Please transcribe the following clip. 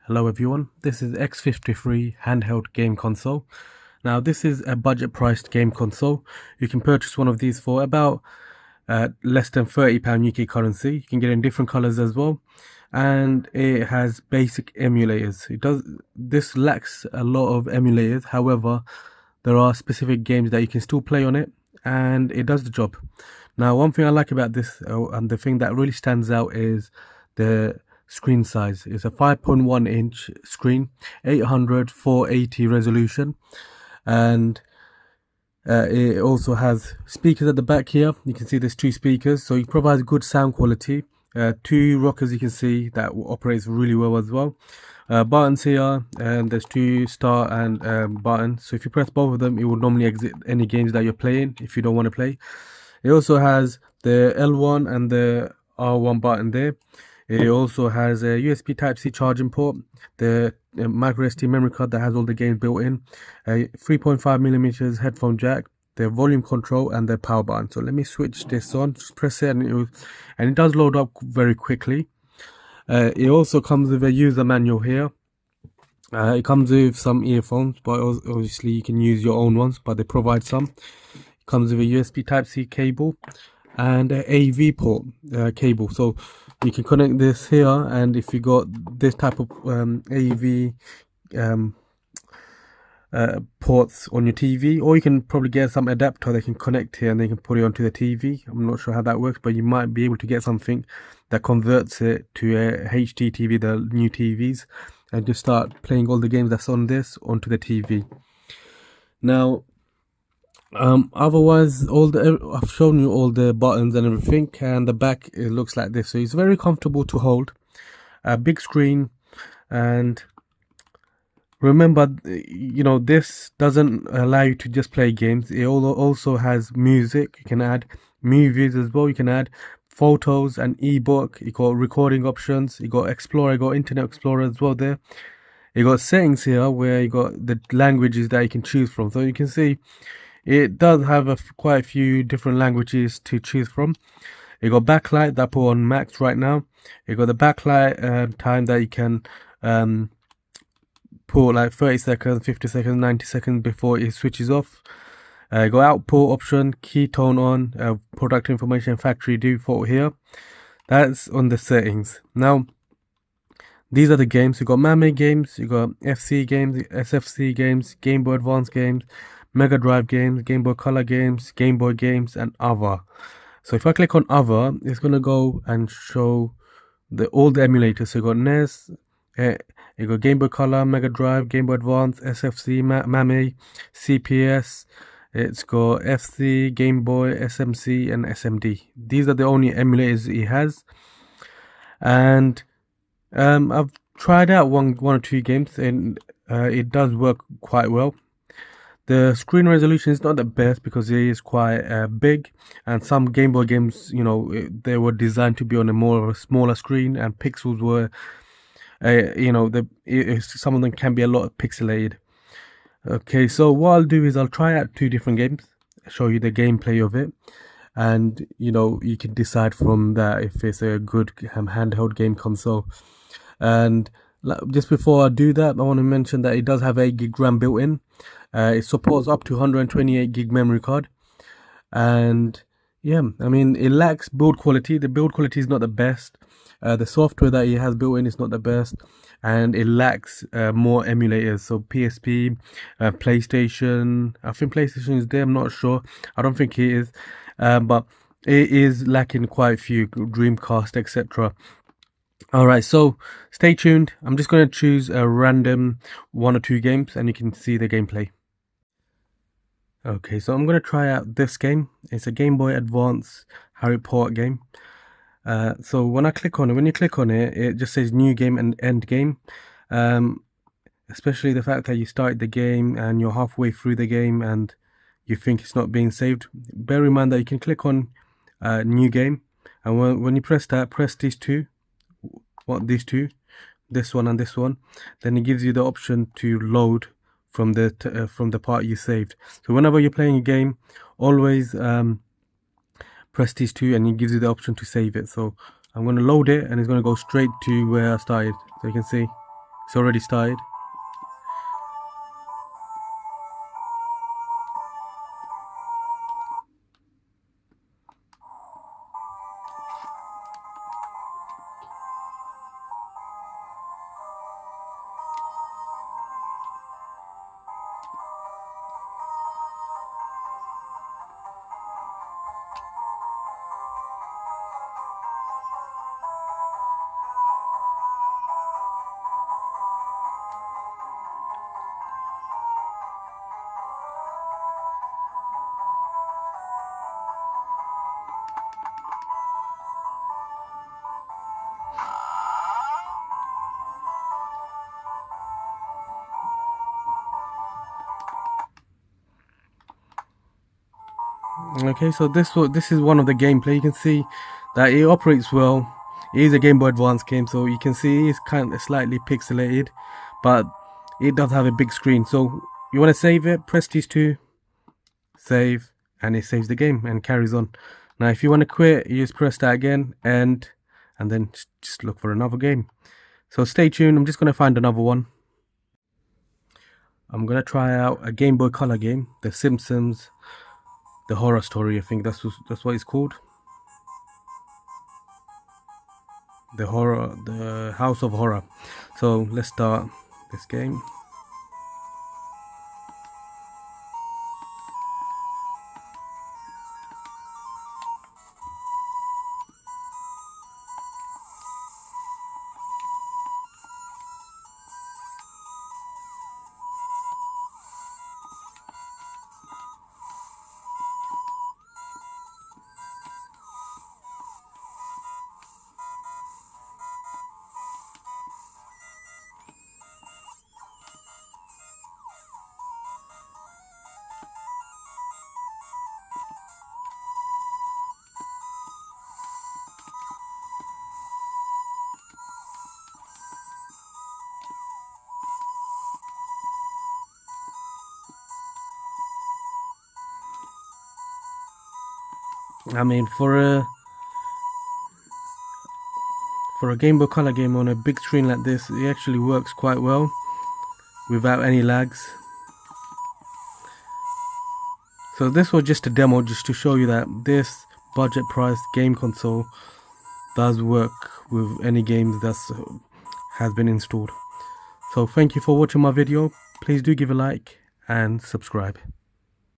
Hello everyone, this is X53 Handheld game console. Now this is a budget priced game console. You can purchase one of these for about less than £30 UK currency. You can get it in different colors as well, and it has basic emulators. This lacks a lot of emulators, however there are specific games that you can still play on it and it does the job. Now one thing I like about this and the thing that really stands out is the screen size. It's a 5.1 inch screen, 800 480 resolution, and it also has speakers at the back here. You can see there's two speakers, so it provides good sound quality. Two rockers you can see that operates really well as well. Buttons here, and there's two start and button. So if you press both of them, it will normally exit any games that you're playing if you don't want to play. It also has the L1 and the R1 button there. It also has a USB Type-C charging port, the micro SD memory card that has all the games built in, a 3.5mm headphone jack, the volume control, and the power button. So let me switch this on, just press it, and it does load up very quickly. It also comes with a user manual here. It comes with some earphones, but obviously you can use your own ones, but they provide some. It comes with a USB Type-C cable and an AV port cable, so you can connect this here, and if you got this type of AV ports on your TV, or you can probably get some adapter they can connect here and they can put it onto the TV. I'm not sure how that works, but you might be able to get something that converts it to a HD TV, the new TVs, and just start playing all the games that's on this onto the TV. Now otherwise I've shown you all the buttons and everything, and the back it looks like this, so it's very comfortable to hold, a big screen. And remember, this doesn't allow you to just play games. It also has music. You can add movies as well. You can add photos and ebook. You got recording options. You got Explorer. You got Internet Explorer as well there. You got settings here where you got the languages that you can choose from. So you can see it does have quite a few different languages to choose from. You got backlight that I put on max right now. You got the backlight time that you can put like 30 seconds, 50 seconds, 90 seconds before it switches off. You got output option, key tone on, product information, factory default here. That's on the settings. Now these are the games. You got MAME games, you got FC games, SFC games, Game Boy Advance games, Mega Drive games, Game Boy Color games, Game Boy games, and other. So if I click on other, it's gonna go and show all the emulators. So you got NES, you got Game Boy Color, Mega Drive, Game Boy Advance, SFC, MAME, CPS. It's got FC, Game Boy, SMC, and SMD. These are the only emulators it has. And I've tried out one or two games, and it does work quite well. The screen resolution is not the best because it is quite big, and some Game Boy games, they were designed to be on a smaller screen, and pixels were, some of them can be a lot pixelated. Okay, so what I'll do is I'll try out two different games, show you the gameplay of it, and you can decide from that if it's a good handheld game console. And just before I do that, I want to mention that it does have 8GB RAM built in. It supports up to 128GB memory card, and yeah, I mean, it lacks build quality. The build quality is not the best. The software that it has built in is not the best, and it lacks more emulators. So PSP, PlayStation. I think PlayStation is there. I'm not sure. I don't think it is, but it is lacking quite a few, Dreamcast, etc. Alright, so stay tuned. I'm just going to choose a random one or two games and you can see the gameplay. Okay, so I'm going to try out this game. It's a Game Boy Advance Harry Potter game. So when you click on it, it just says new game and end game. Especially the fact that you start the game and you're halfway through the game and you think it's not being saved. Bear in mind that you can click on new game, and when you press that, press these two. These two, this one and this one, then it gives you the option to load from the part you saved. So whenever you're playing a game, always press these two, and it gives you the option to save it. So I'm going to load it, and it's going to go straight to where I started. So you can see It's already started. Okay, so this is one of the gameplay. You can see that it operates well. It is a Game Boy Advance game, so you can see it's kind of slightly pixelated, but it does have a big screen. So you want to save it, press these two, save, and it saves the game and carries on. Now if you want to quit, you just press that again, and then just look for another game. So stay tuned, I'm just going to find another one. I'm going to try out a Game Boy Color game, The Simpsons, The Horror Story, I think that's what it's called. The House of Horror. So let's start this game. I mean, for a Game Boy Color game on a big screen like this, it actually works quite well without any lags. So this was just a demo, just to show you that this budget priced game console does work with any games that has been installed. So thank you for watching my video. Please do give a like and subscribe.